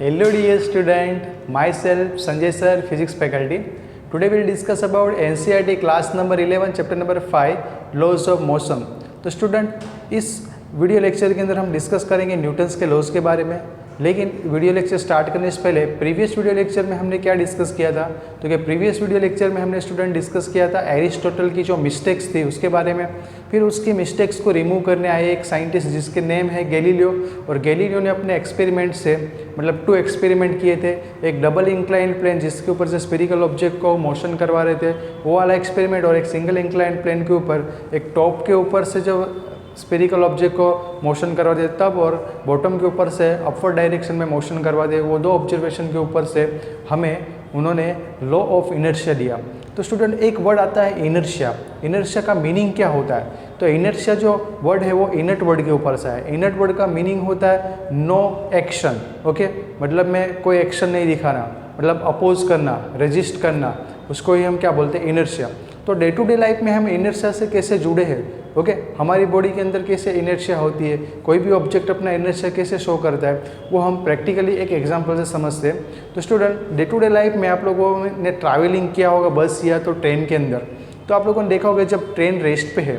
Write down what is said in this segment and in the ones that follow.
Hello dear student, myself Sanjay sir, physics faculty. Today we'll discuss about NCERT class number 11 chapter number 5 laws of motion. तो student इस video lecture के अंदर हम discuss करेंगे Newton's के laws के बारे में। लेकिन वीडियो लेक्चर स्टार्ट करने से पहले प्रीवियस वीडियो लेक्चर में हमने क्या डिस्कस किया था, तो क्या प्रीवियस वीडियो लेक्चर में हमने स्टूडेंट डिस्कस किया था एरिस्टोटल की जो मिस्टेक्स थी उसके बारे में। फिर उसकी मिस्टेक्स को रिमूव करने आए एक साइंटिस्ट जिसके नेम है गैलीलियो, और गैलीलियो ने अपने एक्सपेरिमेंट से मतलब 2 एक्सपेरिमेंट किए थे। एक डबल इंक्लाइंड प्लेन जिसके ऊपर से स्फेरिकल ऑब्जेक्ट को मोशन करवा रहे थे वो वाला एक्सपेरिमेंट, और एक सिंगल इंक्लाइंड प्लेन के ऊपर एक टॉप के ऊपर से जो स्फेरिकल ऑब्जेक्ट को मोशन करवा दे तब, और बॉटम के ऊपर से अपवर्ड डायरेक्शन में मोशन करवा दे। वो 2 ऑब्जर्वेशन के ऊपर से हमें उन्होंने लॉ ऑफ इनर्शिया दिया। तो स्टूडेंट एक वर्ड आता है इनर्शिया। इनर्शिया का मीनिंग क्या होता है? तो इनर्शिया जो वर्ड है वो इनर्ट वर्ड के ऊपर से है। इनर्ट वर्ड का मीनिंग होता है नो एक्शन। ओके, मतलब मैं कोई एक्शन नहीं दिखाना, मतलब अपोज करना, रेजिस्ट करना, उसको ही हम क्या बोलते हैं? इनर्शिया। तो डे टू डे लाइफ में हम इनर्शिया से कैसे जुड़े हैं? ओके, हमारी बॉडी के अंदर कैसे इनर्शिया होती है, कोई भी ऑब्जेक्ट अपना इनर्शिया कैसे शो करता है, वो हम प्रैक्टिकली एक एग्जांपल से समझते हैं। तो student day to day life में आप लोगों ने ट्रैवलिंग किया होगा बस या तो ट्रेन के अंदर, तो आप लोगों ने देखा होगा जब ट्रेन रेस्ट पे है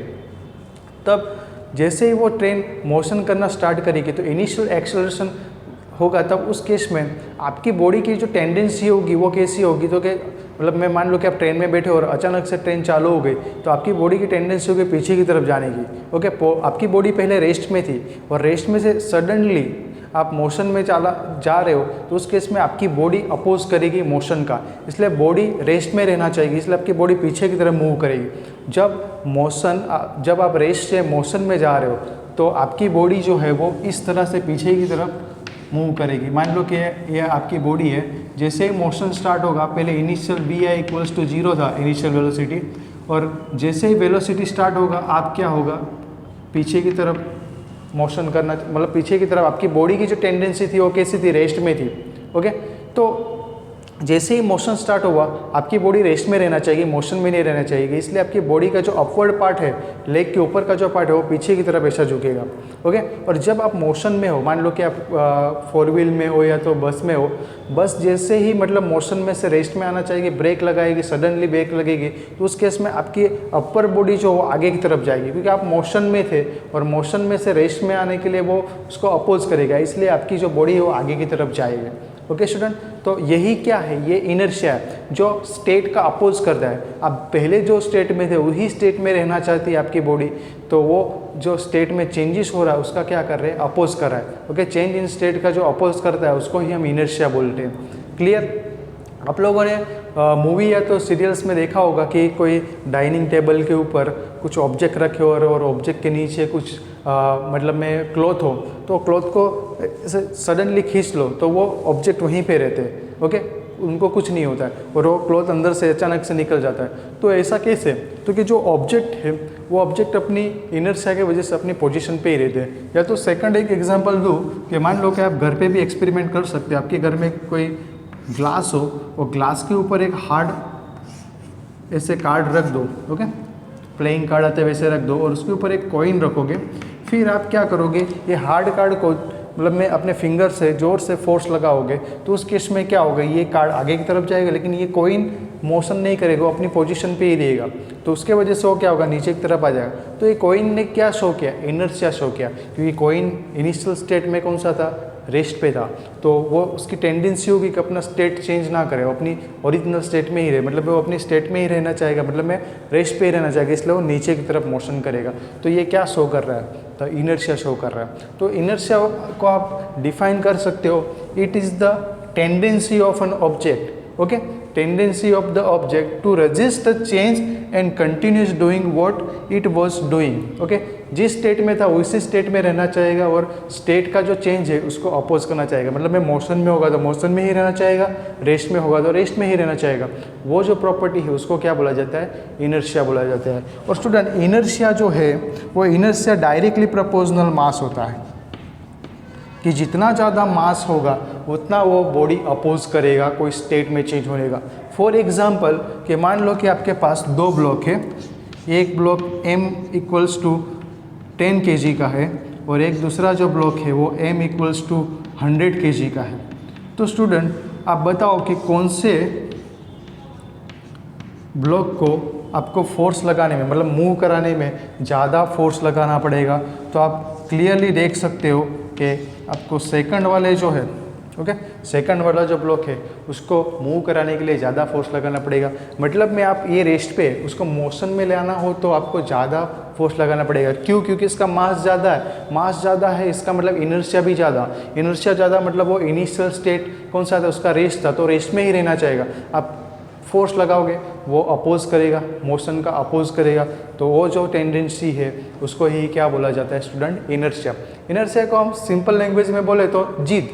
तब जैसे ही वो ट्रेन मोशन करना स्टार्ट करेगी तो इनिशियल एक्सेलरेशन होगा, तब उस केस में आपकी बॉडी की जो टेंडेंसी होगी वो कैसी होगी? तो कि मतलब मैं मान लो कि आप ट्रेन में बैठे और अचानक से ट्रेन चालू हो गई तो आपकी बॉडी की टेंडेंसी होगी पीछे की तरफ जाने की। ओके, आपकी बॉडी पहले रेस्ट में थी और रेस्ट में से सडनली आप मोशन में जा रहे हो तो उस केस में आपकी बॉडी अपोज करेगी मोशन का, इसलिए बॉडी रेस्ट में रहना चाहिए, इसलिए आपकी बॉडी पीछे की तरफ मूव करेगी। जब आप रेस्ट से मोशन में जा रहे हो तो आपकी बॉडी जो है वो इस तरह से पीछे की तरफ मूव करेगी। मान लो कि ये आपकी बॉडी है, जैसे ही मोशन स्टार्ट होगा पहले इनिशियल vi इक्वल्स टू 0 था इनिशियल वेलोसिटी, और जैसे ही वेलोसिटी स्टार्ट होगा आप क्या होगा? पीछे की तरफ मोशन करना, मतलब पीछे की तरफ आपकी बॉडी की जो टेंडेंसी थी वो कैसी थी? रेस्ट में थी। ओके, तो जैसे ही मोशन स्टार्ट हुआ आपकी बॉडी रेस्ट में रहना चाहिए, मोशन में नहीं रहना चाहिए, इसलिए आपकी बॉडी का जो अपवर्ड पार्ट है, लेग के ऊपर का जो पार्ट है वो पीछे की तरफ ऐसा झुकेगा। ओके, और जब आप मोशन में हो, मान लो कि आप 4 व्हील में हो या तो बस में हो, बस जैसे ही मतलब मोशन में से रेस्ट में आना चाहिए, ब्रेक लगाएगी, सडनली ब्रेक लगेगी, तो उस केस में आपकी अपर बॉडी जो वो आगे की तरफ जाएगी, क्योंकि आप मोशन में थे और मोशन में से रेस्ट में आने के लिए वो उसको अपोज करेगा, इसलिए आपकी जो बॉडी है वो आगे की तरफ जाएगी। ओके स्टूडेंट, तो यही क्या है? ये इनर्शिया है जो स्टेट का अपोज करता है। आप पहले जो स्टेट में थे वही स्टेट में रहना चाहती है आपकी बॉडी, तो वो जो स्टेट में चेंजेस हो रहा है उसका क्या कर रहे हैं? अपोज कर रहा है। ओके, चेंज इन स्टेट का जो अपोज करता है उसको ही हम इनर्शिया बोलते हैं। क्लियर? आप लोगों ने मूवी या तो सीरियल्स में देखा होगा कि कोई डाइनिंग टेबल के ऊपर कुछ ऑब्जेक्ट रखे हो और ऑब्जेक्ट के नीचे कुछ मतलब में क्लॉथ हो, तो क्लॉथ को सडनली खींच लो तो वो ऑब्जेक्ट वहीं पे रहते हैं। ओके, उनको कुछ नहीं होता है और वो क्लॉथ अंदर से अचानक से निकल जाता है। तो ऐसा कैसे? तो कि जो ऑब्जेक्ट है वो ऑब्जेक्ट अपनी इनर्शिया की वजह से अपनी पोजीशन पे ही रहते हैं। या तो सेकंड एक एग्जांपल दूँ कि मान लो कि आप घर पे भी एक्सपेरिमेंट कर सकते हैं। आपके घर में कोई ग्लास हो और ग्लास के ऊपर एक हार्ड ऐसे कार्ड रख दो, ओके, प्लेइंग कार्ड आते वैसे रख दो, और उसके ऊपर एक कॉइन रखोगे। फिर आप क्या करोगे? ये हार्ड कार्ड को मतलब में अपने फिंगर से जोर से फोर्स लगाओगे तो उस केस में क्या होगा? ये कार्ड आगे की तरफ जाएगा लेकिन ये कॉइन मोशन नहीं करेगा, वो अपनी पोजीशन पे ही रहेगा, तो उसके वजह से वो क्या होगा? नीचे की तरफ आ जाएगा। तो ये कॉइन ने क्या शो किया? इनर्शिया शो किया, क्योंकि कॉइन इनिशियल स्टेट में कौन सा था? रेस्ट पे था, तो वो उसकी टेंडेंसी होगी कि अपना स्टेट चेंज ना करे, वो अपनी ओरिजिनल स्टेट में ही रहे, मतलब वो अपनी स्टेट में ही रहना चाहेगा, मतलब मैं रेस्ट पे ही रहना चाहेगा, इसलिए वो नीचे की तरफ मोशन करेगा। तो ये क्या शो कर रहा है? तो इनर्शिया शो कर रहा है। तो इनर्शिया को आप डिफाइन कर सकते हो, it is the tendency of an object, okay, tendency of the object to resist the change and continuous doing what it was doing. Okay, जिस स्टेट में था उसी स्टेट में रहना चाहेगा और स्टेट का जो चेंज है उसको अपोज करना चाहेगा, मतलब मैं मोशन में होगा तो मोशन में ही रहना चाहेगा, रेस्ट में होगा तो रेस्ट में ही रहना चाहेगा। वो जो प्रॉपर्टी है उसको क्या बोला जाता है? इनर्शिया बोला जाता है। और स्टूडेंट इनर्शिया जो है वो इनर्शिया डायरेक्टली प्रोपोर्शनल मास होता है, कि जितना ज़्यादा मास होगा उतना वो बॉडी अपोज करेगा कोई स्टेट में चेंज होने का। फॉर एग्जांपल कि मान लो कि आपके पास 2 ब्लॉक है, एक block m equals to 10 kg का है और एक दूसरा जो ब्लॉक है वो m इक्वल्स टू 100 kg का है। तो स्टूडेंट आप बताओ कि कौन से ब्लॉक को आपको फोर्स लगाने में, मतलब मूव कराने में ज़्यादा फोर्स लगाना पड़ेगा। तो आप क्लियरली देख सकते हो कि आपको सेकंड वाले जो है, ओके, सेकंड वाला जो ब्लॉक है उसको मूव कराने के लिए ज़्यादा फोर्स लगाना पड़ेगा। मतलब में आप ये रेस्ट पे उसको मोशन में ले आना हो तो आपको ज़्यादा फोर्स लगाना पड़ेगा। क्यों? क्योंकि इसका मास ज़्यादा है। मास ज़्यादा है इसका मतलब इनर्शिया भी ज़्यादा। इनर्शिया ज़्यादा मतलब वो इनिशियल स्टेट कौन सा था, उसका रेस्ट था, तो रेस्ट में ही रहना चाहेगा। आप फोर्स लगाओगे वो अपोज करेगा, मोशन का अपोज करेगा, तो वो जो टेंडेंसी है उसको ही क्या बोला जाता है स्टूडेंट? इनर्शिया। इनर्शिया को हम सिंपल लैंग्वेज में बोले तो जिद,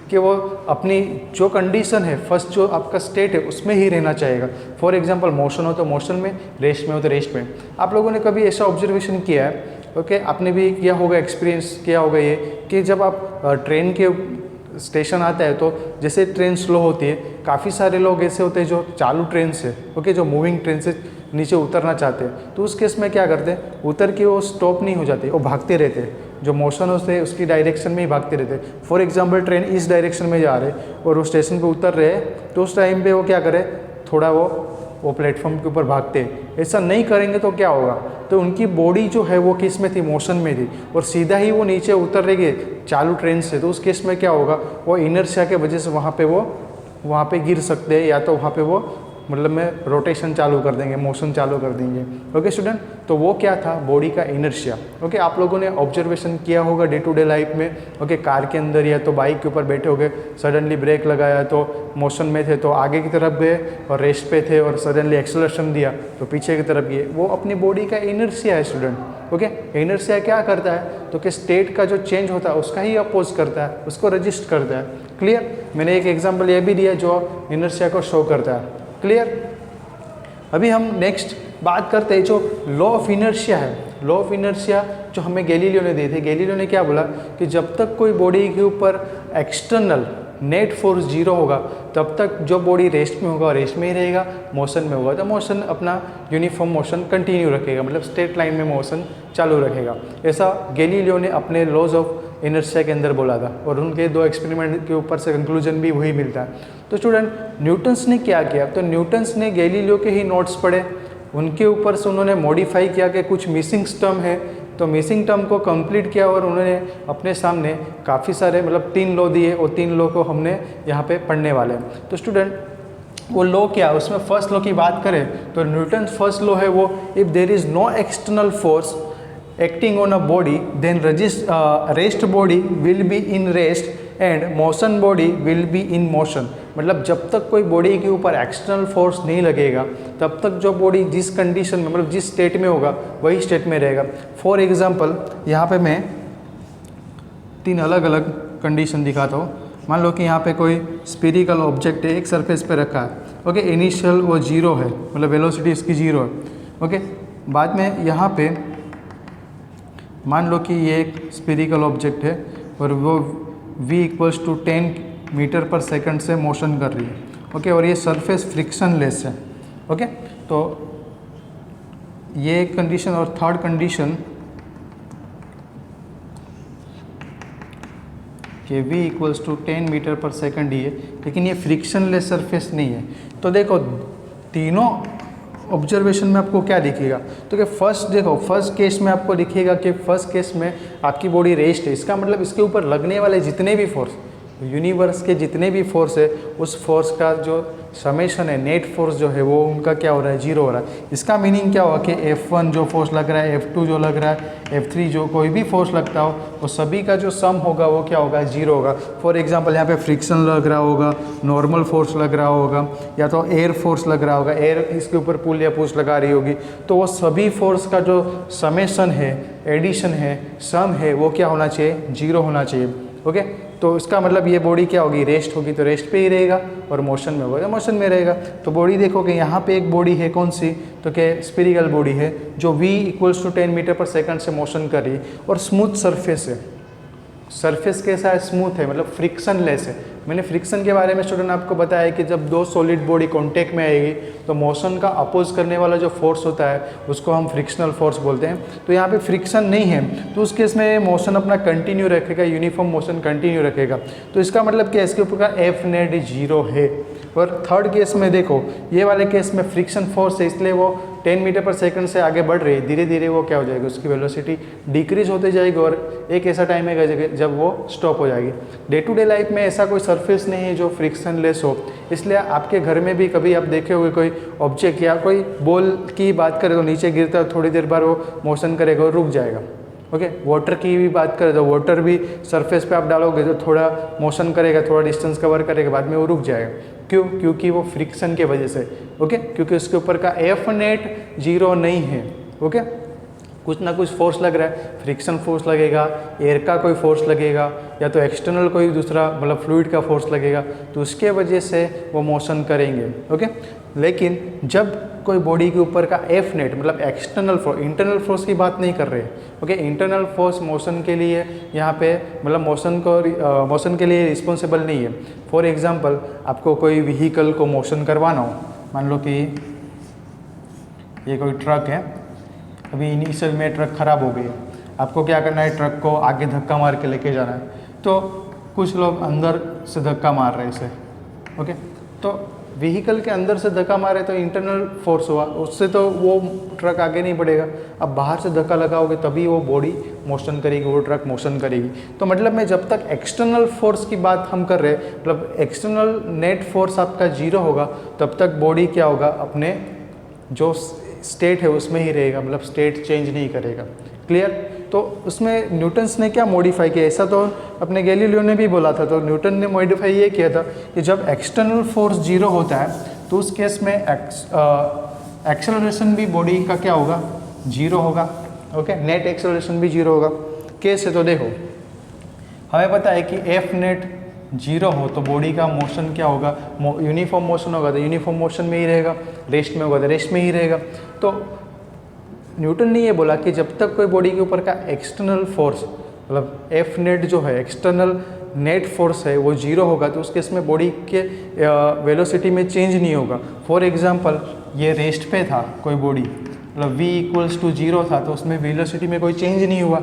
कि वो अपनी जो कंडीशन है, फर्स्ट जो आपका स्टेट है उसमें ही रहना चाहेगा। फॉर एग्जांपल मोशन हो तो मोशन में, रेस्ट में हो तो रेस्ट में। आप लोगों ने कभी ऐसा ऑब्जर्वेशन किया है, ओके, आपने भी किया होगा, एक्सपीरियंस किया होगा ये, कि जब आप ट्रेन के स्टेशन आता है तो जैसे ट्रेन स्लो होती है, काफ़ी सारे लोग ऐसे होते हैं जो चालू ट्रेन से, ओके, जो मूविंग ट्रेन से नीचे उतरना चाहते हैं, तो उस केस में क्या करते हैं, उतर के वो स्टॉप नहीं हो जाते, वो भागते रहते हैं। जो मोशन होते हैं उसकी डायरेक्शन में ही भागते रहते हैं। फॉर एग्जांपल ट्रेन इस डायरेक्शन में जा रहे और वो स्टेशन पे उतर रहे हैं, तो उस टाइम पे वो क्या करे, थोड़ा वो प्लेटफॉर्म के ऊपर भागते हैं। ऐसा नहीं करेंगे तो क्या होगा, तो उनकी बॉडी जो है वो किस में थी, मोशन में थी, और सीधा ही वो नीचे उतर रहेगी चालू ट्रेन से, तो उस केस में क्या होगा, वो इनर्शिया के वजह से वहाँ पे गिर सकते हैं, या तो वहाँ पे वो मतलब में रोटेशन चालू कर देंगे, मोशन चालू कर देंगे। ओके स्टूडेंट, तो वो क्या था, बॉडी का इनर्शिया। ओके, आप लोगों ने ऑब्जर्वेशन किया होगा डे टू डे लाइफ में, ओके, कार के अंदर या तो बाइक के ऊपर बैठे होगे, सडनली ब्रेक लगाया तो मोशन में थे तो आगे की तरफ गए, और रेस्ट पे थे और सडनली एक्सेलरेशन दिया तो पीछे की तरफ गए। वो अपनी बॉडी का इनर्शिया है स्टूडेंट। ओके, इनर्शिया क्या करता है, तो कि स्टेट का जो चेंज होता है उसका ही अपोज करता है, उसको रजिस्ट करता है। क्लियर? मैंने एक एग्जाम्पल ये भी दिया जो इनर्शिया को शो करता है। क्लियर? अभी हम नेक्स्ट बात करते हैं जो लॉ ऑफ इनर्शिया है। लॉ ऑफ इनर्शिया जो हमें गैलीलियो ने दिए थे। गैलीलियो ने क्या बोला कि जब तक कोई बॉडी के ऊपर एक्सटर्नल नेट फोर्स जीरो होगा तब तक जो बॉडी रेस्ट में होगा रेस्ट में ही रहेगा, मोशन में होगा तो मोशन अपना यूनिफॉर्म मोशन कंटिन्यू रखेगा, मतलब स्ट्रेट लाइन में मोशन चालू रखेगा। ऐसा गैलीलियो ने अपने लॉज ऑफ इनर्शिया के अंदर बोला था, और उनके दो एक्सपेरिमेंट के ऊपर से कंक्लूजन भी वही मिलता है। तो स्टूडेंट, न्यूटन्स ने क्या किया, तो न्यूटन्स ने गैलीलियो के ही नोट्स पढ़े, उनके ऊपर से उन्होंने मॉडिफाई किया कि कुछ मिसिंग टर्म है, तो मिसिंग टर्म को कंप्लीट किया, और उन्होंने अपने सामने काफ़ी सारे मतलब 3 लॉ दिए, और 3 लॉ को हमने यहाँ पे पढ़ने वाले हैं। तो स्टूडेंट, वो लॉ क्या, उसमें फर्स्ट लॉ की बात करें तो न्यूटन फर्स्ट लॉ है वो, if there is no external force acting on a body then rest body will be in rest and motion body will be in motion। मतलब जब तक कोई बॉडी के ऊपर एक्सटर्नल फोर्स नहीं लगेगा तब तक जो बॉडी जिस कंडीशन में, मतलब जिस स्टेट में होगा वही स्टेट में रहेगा। फॉर एग्जांपल यहाँ पे मैं 3 अलग अलग कंडीशन दिखाता हूँ। मान लो कि यहाँ पे कोई स्फेरिकल ऑब्जेक्ट है, एक सरफेस पे रखा है, ओके, इनिशियल वो 0 है, मतलब वेलोसिटी इसकी 0 है, ओके। बाद में यहाँ पे मान लो कि ये एक स्फेरिकल ऑब्जेक्ट है और वो v = 10 मीटर पर सेकंड से मोशन कर रही है, ओके, और ये सरफेस फ्रिक्शनलेस है, ओके। तो ये एक कंडीशन, और थर्ड कंडीशन कि v = 10 मीटर पर सेकंड ही है, लेकिन ये फ्रिक्शनलेस सरफेस नहीं है। तो देखो तीनों ऑब्जर्वेशन में आपको क्या दिखेगा, तो कि फर्स्ट देखो, फर्स्ट केस में आपको दिखेगा कि फर्स्ट केस में आपकी बॉडी रेस्ट है, इसका मतलब इसके ऊपर लगने वाले जितने भी फोर्स, यूनिवर्स के जितने भी फोर्स है, उस फोर्स का जो समेशन है, नेट फोर्स जो है वो उनका क्या हो रहा है, 0 हो रहा है। इसका मीनिंग क्या हुआ कि F1 जो फोर्स लग रहा है, F2 जो लग रहा है, F3 जो कोई भी फोर्स लगता हो, वो सभी का जो सम होगा वो क्या होगा, 0 होगा। फॉर एग्जांपल यहाँ पे फ्रिक्शन लग रहा होगा, नॉर्मल फोर्स लग रहा होगा, या तो एयर फोर्स लग रहा होगा, एयर इसके ऊपर पुल या पुश लगा रही होगी, तो वो सभी फोर्स का जो समेशन है, एडिशन है, सम है, वो क्या होना चाहिए, 0 होना चाहिए, ओके। तो इसका मतलब ये बॉडी क्या होगी, रेस्ट होगी तो रेस्ट पे ही रहेगा, और मोशन में होगा तो मोशन में रहेगा। तो बॉडी देखो कि यहाँ पे एक बॉडी है, कौन सी, तो कि स्फेरिकल बॉडी है जो v = 10 मीटर पर सेकंड से मोशन कर रही है, और स्मूथ सरफेस है, सरफेस कैसा है, स्मूथ है, मतलब फ्रिक्शन लेस है। मैंने फ्रिक्शन के बारे में स्टूडेंट आपको बताया कि जब दो सॉलिड बॉडी कांटेक्ट में आएगी तो मोशन का अपोज करने वाला जो फोर्स होता है उसको हम फ्रिक्शनल फोर्स बोलते हैं। तो यहाँ पे फ्रिक्शन नहीं है तो उस केस में मोशन अपना कंटिन्यू रखेगा, यूनिफॉर्म मोशन कंटिन्यू रखेगा। तो इसका मतलब क्या है, इसके ऊपर का एफ नेट 0 है। और थर्ड केस में देखो, ये वाले केस में फ्रिक्शन फोर्स है इसलिए वो 10 मीटर पर सेकंड से आगे बढ़ रही है, धीरे धीरे वो क्या हो जाएगी, उसकी वेलोसिटी डिक्रीज होती जाएगी और एक ऐसा टाइम है जब वो स्टॉप हो जाएगी। डे टू डे लाइफ में ऐसा कोई सरफेस नहीं है जो फ्रिक्शन लेस हो, इसलिए आपके घर में भी कभी आप देखे होंगे कोई ऑब्जेक्ट या कोई बॉल की बात करें तो नीचे गिरता है, थोड़ी देर बाद वो मोशन करेगा और रुक जाएगा। ओके, वाटर की भी बात करें तो वाटर भी सरफेस पे आप डालोगे तो थोड़ा मोशन करेगा, थोड़ा डिस्टेंस कवर करेगा, बाद में वो रुक जाएगा। क्यों? क्योंकि वो फ्रिक्शन के वजह से। ओके, क्योंकि उसके ऊपर का एफ नेट 0 नहीं है। ओके, कुछ ना कुछ फोर्स लग रहा है, फ्रिक्शन फोर्स लगेगा, एयर का कोई फोर्स लगेगा या तो एक्सटर्नल कोई दूसरा मतलब फ्लूइड का फोर्स लगेगा, तो उसके वजह से वो मोशन करेंगे। ओके, लेकिन जब कोई बॉडी के ऊपर का एफ नेट मतलब एक्सटर्नल फोर्स, इंटरनल फोर्स की बात नहीं कर रहे हैं। ओके, इंटरनल फोर्स मोशन के लिए यहाँ पे मतलब मोशन के लिए रिस्पॉन्सिबल नहीं है। फॉर एग्जांपल, आपको कोई व्हीकल को मोशन करवाना हो, मान लो कि ये कोई ट्रक है, अभी इनिशियल में ट्रक ख़राब हो गई है, आपको क्या करना है, ट्रक को आगे धक्का मार के लेके जाना है। तो कुछ लोग अंदर से धक्का मार रहे हैं इसे। ओके, तो व्हीकल के अंदर से धक्का मारे तो इंटरनल फोर्स हुआ, उससे तो वो ट्रक आगे नहीं बढ़ेगा। अब बाहर से धक्का लगाओगे तभी वो बॉडी मोशन करेगी, वो ट्रक मोशन करेगी। तो मतलब में जब तक एक्सटर्नल फोर्स की बात हम कर रहे हैं, मतलब एक्सटर्नल नेट फोर्स आपका 0 होगा, तब तक बॉडी क्या होगा, अपने जो स्टेट है उसमें ही रहेगा, मतलब स्टेट चेंज नहीं करेगा। क्लियर? तो उसमें न्यूटन्स ने क्या मॉडिफाई किया, ऐसा तो अपने गैलीलियो ने भी बोला था, तो न्यूटन ने मॉडिफाई ये किया था कि जब एक्सटर्नल फोर्स 0 होता है तो उस केस में एक्सेलरेशन भी बॉडी का क्या होगा, 0 होगा। ओके, नेट एक्सेलरेशन भी 0 होगा। केस है तो देखो, हमें पता है कि एफ नेट 0 हो तो बॉडी का मोशन क्या होगा, यूनिफॉर्म मोशन होगा, तो यूनिफॉर्म मोशन में ही रहेगा, रेस्ट में होगा तो रेस्ट में ही रहेगा। तो न्यूटन ने ये बोला कि जब तक कोई बॉडी के ऊपर का एक्सटर्नल फोर्स मतलब एफ नेट जो है, एक्सटर्नल नेट फोर्स है, वो 0 होगा तो उस केस में बॉडी के वेलोसिटी में चेंज नहीं होगा। फॉर एग्जांपल, ये रेस्ट पे था कोई बॉडी, मतलब v = 0 था तो उसमें वेलोसिटी में कोई चेंज नहीं हुआ।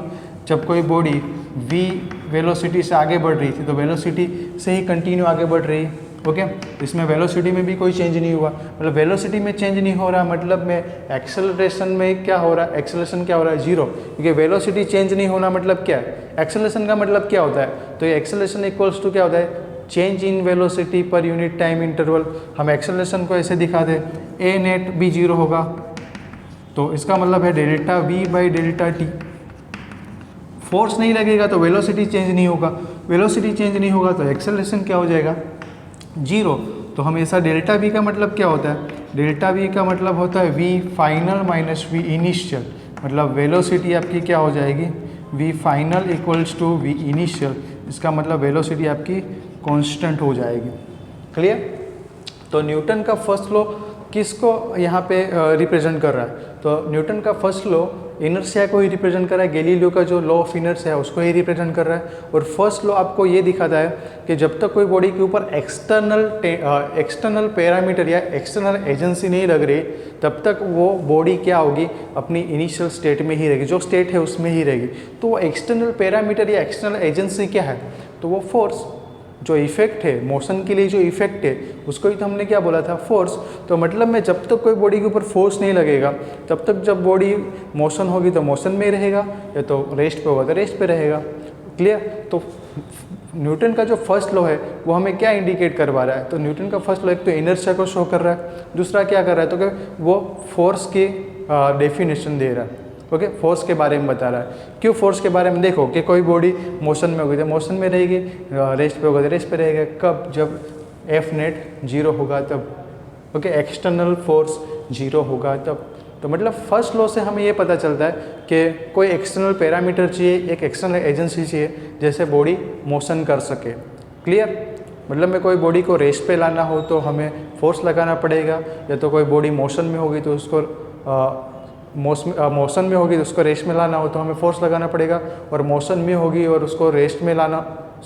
जब कोई बॉडी v वेलोसिटी से आगे बढ़ रही थी तो वेलोसिटी से ही कंटिन्यू आगे बढ़ रही है। ओके, इसमें वेलोसिटी में भी कोई चेंज नहीं हुआ, मतलब वेलोसिटी में चेंज नहीं हो रहा, मतलब में एक्सेलरेशन में क्या हो रहा है, एक्सेलरेशन क्या हो रहा है, 0। क्योंकि वेलोसिटी चेंज नहीं होना मतलब क्या है, एक्सेलरेशन का मतलब क्या होता है, तो ये एक्सेलरेशन इक्वल्स टू क्या होता है, change in velocity per unit time interval. हम एक्सेलरेशन को ऐसे दिखा दें, ए नेट भी 0 होगा तो इसका मतलब है डेल्टा v/Δt। फोर्स नहीं लगेगा तो वेलोसिटी चेंज नहीं होगा, वेलोसिटी चेंज नहीं होगा तो एक्सेलरेशन क्या हो जाएगा, 0। तो हमेशा डेल्टा v का मतलब क्या होता है, डेल्टा v का मतलब होता है v final minus v initial, मतलब वेलोसिटी आपकी क्या हो जाएगी, v फाइनल = v इनिशियल। इसका मतलब वेलोसिटी आपकी कांस्टेंट हो जाएगी। क्लियर? तो न्यूटन का फर्स्ट लॉ किसको यहाँ पे रिप्रेजेंट कर रहा है, तो न्यूटन का फर्स्ट लॉ इनर्शिया को ही रिप्रेजेंट कर रहा है, गैलीलियो का जो लॉ ऑफ इनर्शिया है उसको ही रिप्रेजेंट कर रहा है। और फर्स्ट लॉ आपको ये दिखाता है कि जब तक कोई बॉडी के ऊपर एक्सटर्नल पैरामीटर या एक्सटर्नल एजेंसी नहीं लग रही तब तक वो बॉडी क्या होगी, अपनी इनिशियल स्टेट में ही रहेगी, जो स्टेट है उसमें ही रहेगी। तो वो एक्सटर्नल पैरामीटर या एक्सटर्नल एजेंसी क्या है, तो वो फोर्स, जो इफेक्ट है मोशन के लिए, जो इफेक्ट है उसको ही तो हमने क्या बोला था, फोर्स। तो मतलब में जब तक कोई बॉडी के ऊपर फोर्स नहीं लगेगा तब तक जब बॉडी मोशन होगी तो मोशन में ही रहेगा, या तो रेस्ट पे होगा तो रेस्ट पे रहेगा। क्लियर? तो न्यूटन का जो फर्स्ट लॉ है वो हमें क्या इंडिकेट करवा रहा है, तो न्यूटन का फर्स्ट लॉ एक तो इनर्शिया को शो कर रहा है, दूसरा क्या कर रहा है, तो कि वो फोर्स की डेफिनेशन दे रहा है। ओके, फोर्स के बारे में बता रहा है। क्यों फोर्स के बारे में, देखो कि कोई बॉडी मोशन में होगी तो मोशन में रहेगी, रेस्ट पे होगा तो रेस्ट पे रहेगा। कब? जब एफ नेट 0 होगा तब। ओके, एक्सटर्नल फोर्स 0 होगा तब। तो मतलब फर्स्ट लॉ से हमें ये पता चलता है कि कोई एक्सटर्नल पैरामीटर चाहिए, एक एक्सटर्नल एजेंसी चाहिए जैसे बॉडी मोशन कर सके। क्लियर? मतलब में कोई बॉडी को रेस्ट पे लाना हो तो हमें फोर्स लगाना पड़ेगा, या तो कोई बॉडी मोशन में होगी तो उसको मोशन में होगी तो उसको रेस्ट में लाना हो तो हमें फोर्स लगाना पड़ेगा, और मोशन में होगी और उसको रेस्ट में लाना,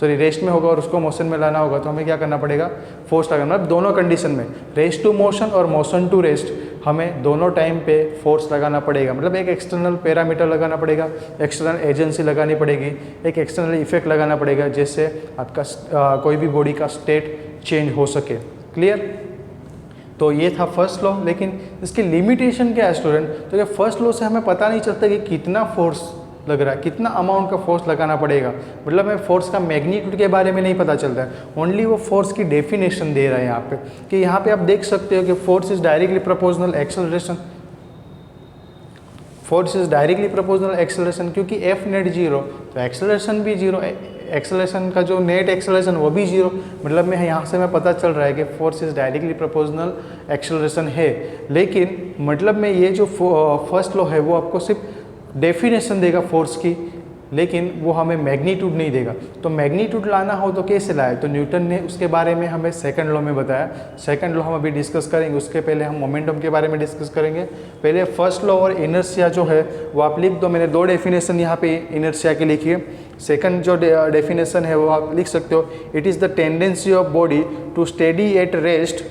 रेस्ट में होगा और उसको मोशन में लाना होगा तो हमें क्या करना पड़ेगा, फोर्स लगाना। मतलब दोनों कंडीशन में, रेस्ट टू मोशन और मोशन टू रेस्ट, हमें दोनों टाइम पे फोर्स लगाना पड़ेगा। मतलब एक एक्सटर्नल पैरामीटर लगाना पड़ेगा, एक्सटर्नल एजेंसी लगानी पड़ेगी, एक एक्सटर्नल इफेक्ट लगाना पड़ेगा, जिससे आपका कोई भी बॉडी का स्टेट चेंज हो सके। क्लियर? तो ये था फर्स्ट लॉ। लेकिन इसकी लिमिटेशन क्या है स्टूडेंट? तो ये फर्स्ट लॉ से हमें पता नहीं चलता कि कितना फोर्स लग रहा है, कितना अमाउंट का फोर्स लगाना पड़ेगा। मतलब हमें फोर्स का मैग्नीट्यूड के बारे में नहीं पता चलता है, ओनली वो फोर्स की डेफिनेशन दे रहा है यहाँ पे, कि यहाँ पे आप देख सकते हो कि force is directly proportional acceleration, force is directly proportional acceleration, क्योंकि एफ नेट जीरो तो एक्सेलरेशन भी जीरो, एक्सेलरेशन का जो नेट एक्सेलरेशन वो भी जीरो। मतलब में यहाँ से हमें पता चल रहा है कि force is directly proportional acceleration है। लेकिन मतलब में ये जो फर्स्ट लॉ है वो आपको सिर्फ डेफिनेशन देगा फोर्स की, लेकिन वो हमें मैग्नीट्यूड नहीं देगा। तो मैग्नीट्यूड लाना हो तो कैसे लाए? तो न्यूटन ने उसके बारे में हमें सेकंड लॉ में बताया। सेकंड लॉ हम अभी डिस्कस करेंगे, उसके पहले हम मोमेंटम के बारे में डिस्कस करेंगे। पहले फर्स्ट लॉ और इनर्शिया जो है वो आप लिख दो। मैंने दो डेफिनेशन यहाँ पे इनर्शिया की लिखी है। सेकंड जो डेफिनेशन है वो आप लिख सकते हो, it is the tendency of body to steady at rest,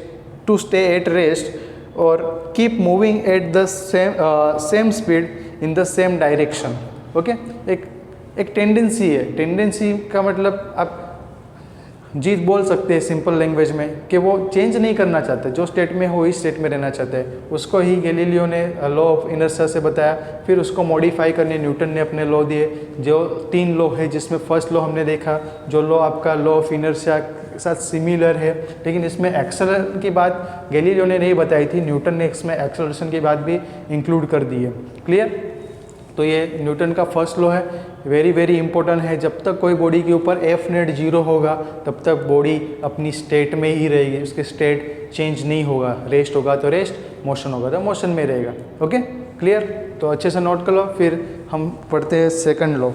to stay at rest और keep moving at the same speed in the same direction. Okay, एक टेंडेंसी है। टेंडेंसी का मतलब आप जीत बोल सकते हैं सिंपल लैंग्वेज में, कि वो चेंज नहीं करना चाहते, जो स्टेट में हो इस स्टेट में रहना चाहते हैं। उसको ही गैलीलियो ने लॉ ऑफ इनर्शिया से बताया, फिर उसको मॉडिफाई करने न्यूटन ने अपने लॉ दिए। जो तीन लॉ है, जिसमें फर्स्ट लॉ हमने देखा, जो लॉ आपका लॉ ऑफ इनर्शिया के साथ सिमिलर है, लेकिन इसमें एक्सेलरेशन की बात गैलीलियो ने नहीं बताई थी, न्यूटन ने इसमें एक्सेलरेशन की बात भी इंक्लूड कर दी है। क्लियर? तो ये न्यूटन का फर्स्ट लॉ है, वेरी वेरी इंपॉर्टेंट है। जब तक कोई बॉडी के ऊपर एफ नेट जीरो होगा तब तक बॉडी अपनी स्टेट में ही रहेगी, उसके स्टेट चेंज नहीं होगा। रेस्ट होगा तो रेस्ट, मोशन होगा तो मोशन में रहेगा। Okay, clear? तो अच्छे से नोट कर लो, फिर हम पढ़ते हैं सेकंड लॉ।